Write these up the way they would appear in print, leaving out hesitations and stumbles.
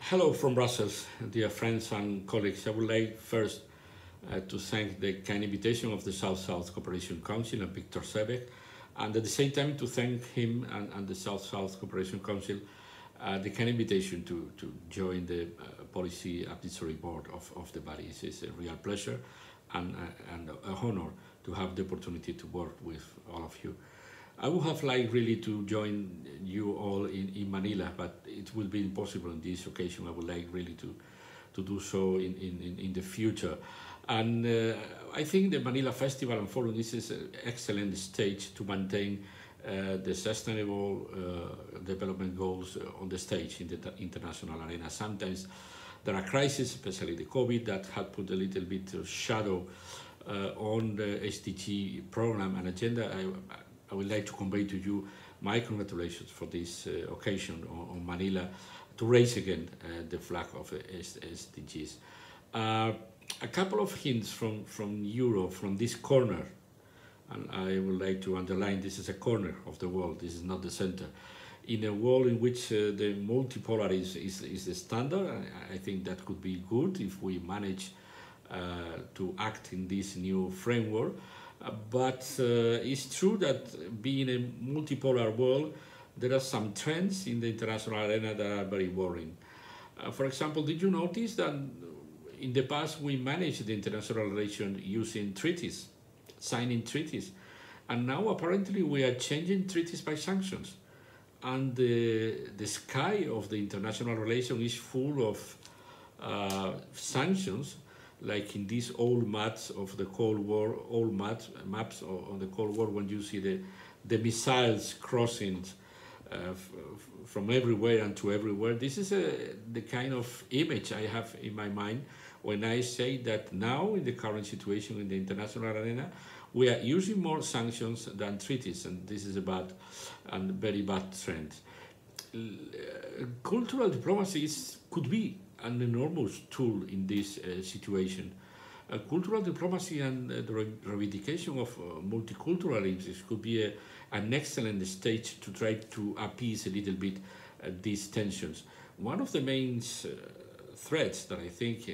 Hello from Brussels, dear friends and colleagues. I would like first to thank the kind invitation of the South-South Cooperation Council and Victor Sebek, and at the same time to thank him and the South-South Cooperation Council the kind invitation to join the Policy Advisory Board of the body. It's a real pleasure and an honor to have the opportunity to work with all of you. I would have liked really to join you all in Manila, but it will be impossible on this occasion. I would like really to do so in the future. And I think the Manila Festival and Forum, this is an excellent stage to maintain the sustainable development goals on the stage in the international arena. Sometimes there are crises, especially the COVID, that had put a little bit of shadow on the SDG program and agenda. I would like to convey to you my congratulations for this occasion on Manila to raise again the flag of SDGs. A couple of hints from Europe, from this corner, and I would like to underline this is a corner of the world, this is not the center. In a world in which the multipolar is the standard, I think that could be good if we manage to act in this new framework. But it's true that being a multipolar world, there are some trends in the international arena that are very worrying. For example, did you notice that in the past we managed the international relation using treaties, signing treaties, and now apparently we are changing treaties by sanctions, and the sky of the international relation is full of sanctions, like in these old maps of the Cold War, old maps on the Cold War, when you see the missiles crossing from everywhere and to everywhere. This is the kind of image I have in my mind when I say that now, in the current situation in the international arena, we are using more sanctions than treaties, and this is a bad and very bad trend. Cultural diplomacy could be an enormous tool in this situation. Cultural diplomacy and the reivindication of multiculturalism could be an excellent stage to try to appease a little bit these tensions. One of the main threats that I think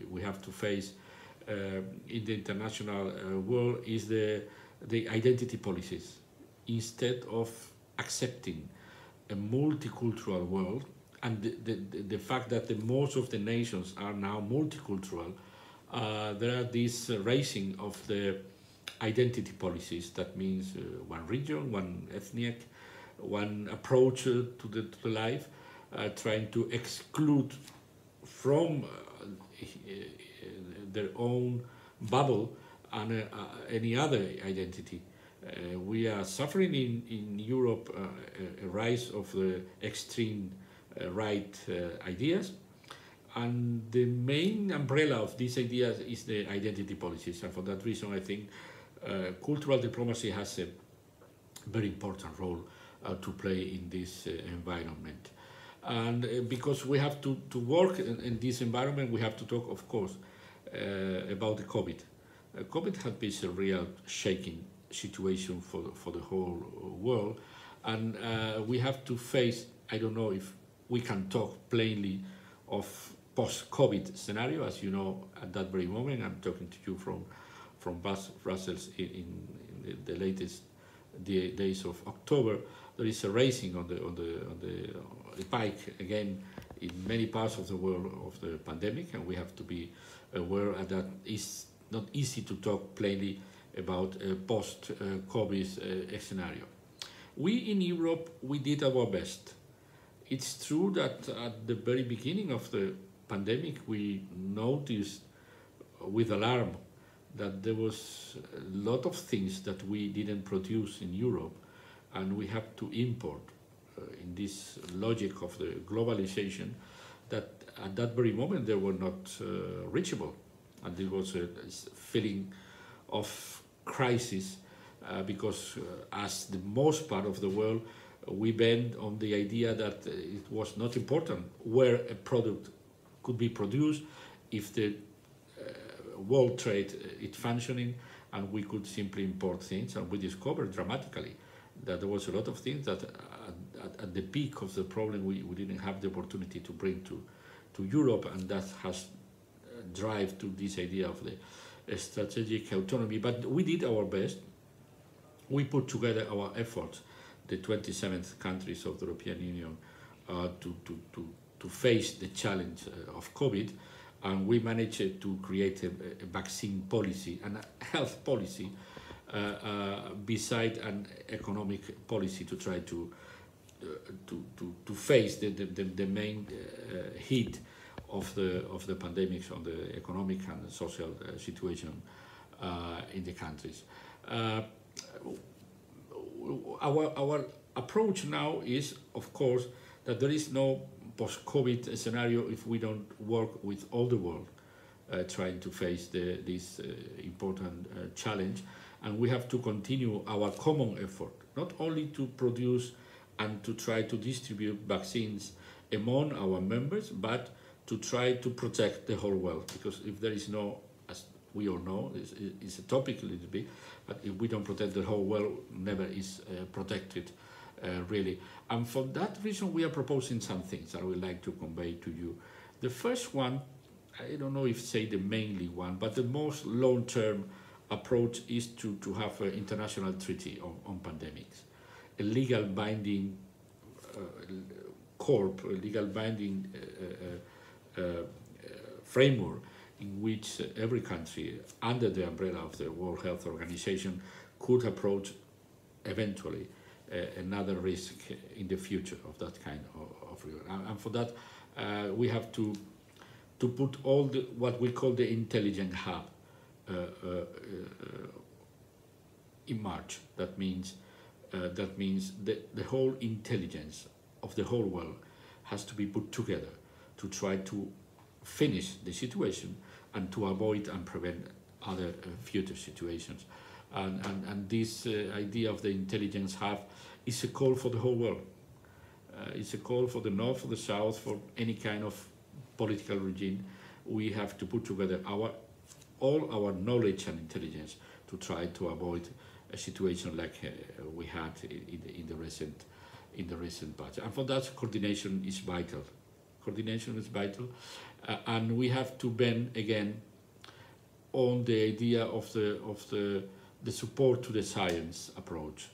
we have to face in the international world is the identity policies. Instead of accepting a multicultural world, and the fact that most of the nations are now multicultural, there are this raising of the identity policies. That means one region, one ethnic, one approach to the life, trying to exclude from their own bubble and any other identity. We are suffering in Europe a rise of the extreme right ideas, and the main umbrella of these ideas is the identity policies, and for that reason I think cultural diplomacy has a very important role to play in this environment. And because we have to work in this environment, we have to talk, of course, about the COVID. COVID has been a real shaking situation for the whole world, and we have to face, I don't know if we can talk plainly of post-COVID scenario. As you know, at that very moment, I'm talking to you from Brussels in the latest days of October. There is a raising on the pike again in many parts of the world of the pandemic, and we have to be aware that it's not easy to talk plainly about a post-COVID scenario. We in Europe, we did our best. It's true that at the very beginning of the pandemic, we noticed with alarm that there was a lot of things that we didn't produce in Europe, and we have to import in this logic of the globalization that at that very moment they were not reachable. And there was a feeling of crisis because as the most part of the world, we bend on the idea that it was not important where a product could be produced if the world trade is functioning, and we could simply import things. And we discovered dramatically that there was a lot of things that at the peak of the problem we didn't have the opportunity to bring Europe, and that has drive to this idea of the strategic autonomy. But we did our best. We put together our efforts, the 27 countries of the European Union, to face the challenge of COVID, and we managed to create a vaccine policy and a health policy beside an economic policy to try to face the main hit of the pandemics on the economic and social situation in the countries. Our approach now is, of course, that there is no post-COVID scenario if we don't work with all the world trying to face this important challenge, and we have to continue our common effort, not only to produce and to try to distribute vaccines among our members, but to try to protect the whole world, because if there is no, as we all know, it's a topic a little bit, but if we don't protect the whole world, never is protected really. And for that reason, we are proposing some things I would like to convey to you. The first one, I don't know if say the mainly one, but the most long-term approach is to have an international treaty on pandemics, a legal binding corp, a legal binding framework in which every country under the umbrella of the World Health Organization could approach eventually another risk in the future of that kind of risk. And for that we have to put all the what we call the intelligent hub in March. That means the whole intelligence of the whole world has to be put together to try to finish the situation and to avoid and prevent other future situations. And this idea of the intelligence hub is a call for the whole world. It's a call for the North, for the South, for any kind of political regime. We have to put together all our knowledge and intelligence to try to avoid a situation like we had in the recent past. And for that, coordination is vital. Coordination is vital, and we have to bend again on the idea of the support to the science approach.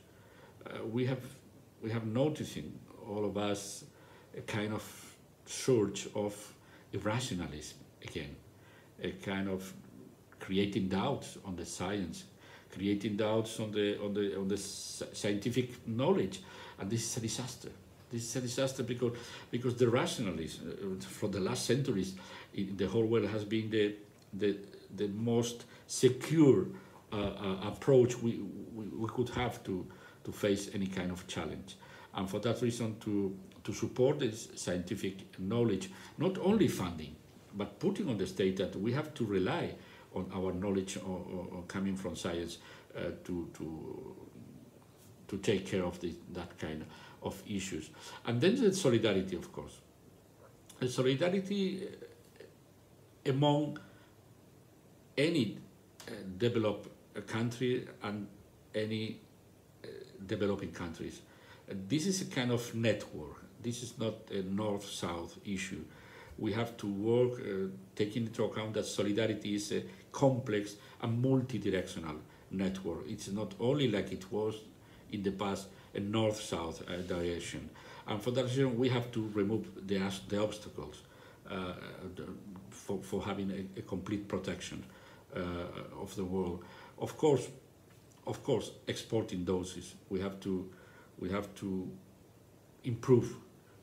We have noticing, all of us, a kind of surge of irrationalism again, a kind of creating doubts on the science, creating doubts on the scientific knowledge, and this is a disaster. This is a disaster because the rationalism for the last centuries in the whole world has been the most secure approach we could have to face any kind of challenge. And for that reason, to support this scientific knowledge, not only funding, but putting on the state that we have to rely on our knowledge or coming from science to take care of that kind of issues. And then the solidarity, of course. The solidarity among any developed country and any developing countries. This is a kind of network. This is not a north-south issue. We have to work taking into account that solidarity is a complex and multi-directional network. It's not only like it was in the past, a north-south direction. And for that reason, we have to remove the obstacles for having a complete protection of the world. Of course, exporting doses. We have to improve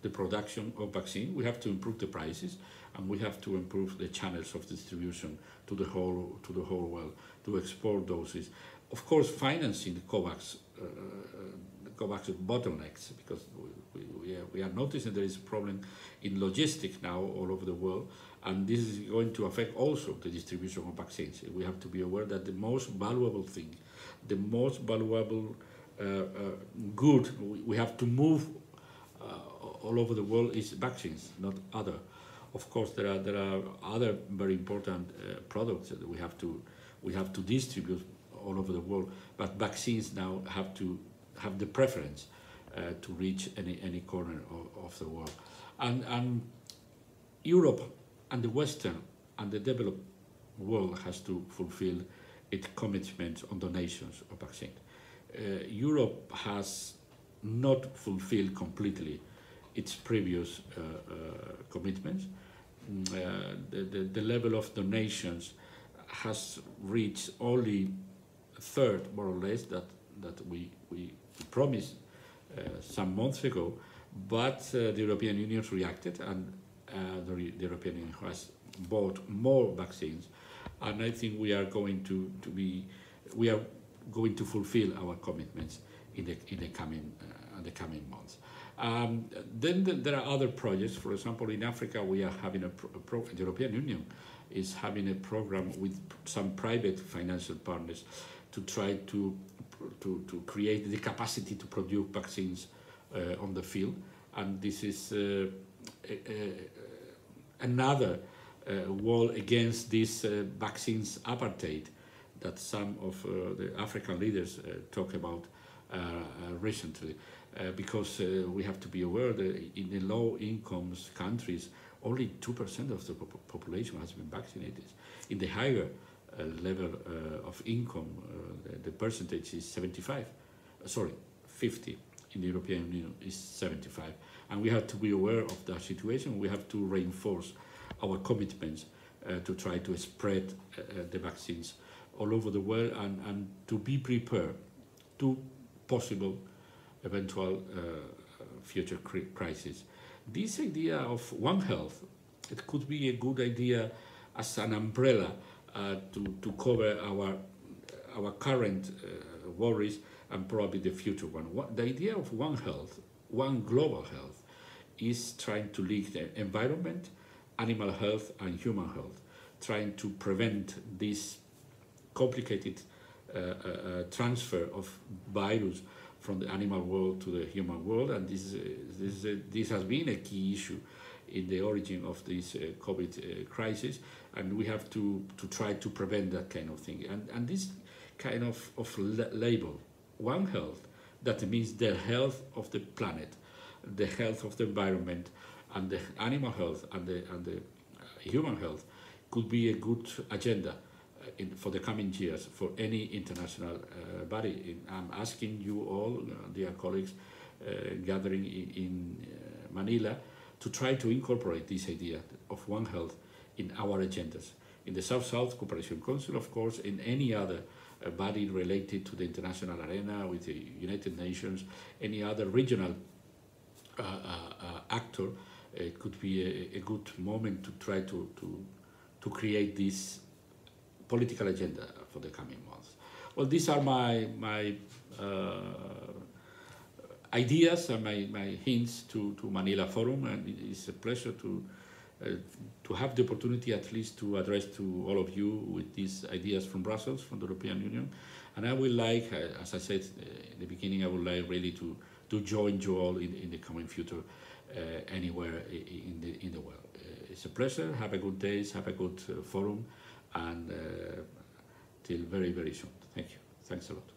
the production of vaccine. We have to improve the prices, and we have to improve the channels of distribution to the whole world to export doses. Of course, financing the COVAX bottlenecks, because we are noticing there is a problem in logistics now all over the world, and this is going to affect also the distribution of vaccines. We have to be aware that the most valuable thing, the most valuable good we have to move all over the world is vaccines, not other. Of course, there are other very important products that we have to distribute all over the world, but vaccines now have to have the preference to reach any corner of the world. And Europe and the Western and the developed world has to fulfill its commitments on donations of vaccines. Europe has not fulfilled completely its previous commitments. The level of donations has reached only a third, more or less, that we promised some months ago, but the European Union reacted, and the European Union has bought more vaccines, and I think we are going to fulfill our commitments in the coming months. Then there are other projects. For example, in Africa, we are having the European Union is having a program with some private financial partners to try to create the capacity to produce vaccines on the field, and this is another wall against this vaccines apartheid that some of the African leaders talk about recently, because we have to be aware that in the low-income countries, only 2% of the population has been vaccinated. In the higher level of income, the percentage is 50. In the European Union is 75. And we have to be aware of that situation. We have to reinforce our commitments to try to spread the vaccines all over the world, and to be prepared to possible eventual future crisis. This idea of One Health, it could be a good idea as an umbrella to cover our current worries and probably the future one. The idea of One Health, one global health, is trying to link the environment, animal health and human health, trying to prevent this complicated transfer of virus from the animal world to the human world, and this has been a key issue in the origin of this COVID crisis, and we have to try to prevent that kind of thing. And this kind of label, One Health, that means the health of the planet, the health of the environment, and the animal health and the human health, could be a good agenda for the coming years for any international body. I'm asking you all, dear colleagues, gathering in Manila, to try to incorporate this idea of One Health in our agendas. In the South-South Cooperation Council, of course, in any other body related to the international arena with the United Nations, any other regional actor, it could be a good moment to try to create this political agenda for the coming months. Well, these are my ideas and my hints to Manila Forum, and it is a pleasure to have the opportunity at least to address to all of you with these ideas from Brussels, from the European Union. And I would like, as I said in the beginning, I would like really to join you all in the coming future anywhere in the world. It's a pleasure. Have a good days, have a good forum, and till very, very soon. Thank you. Thanks a lot.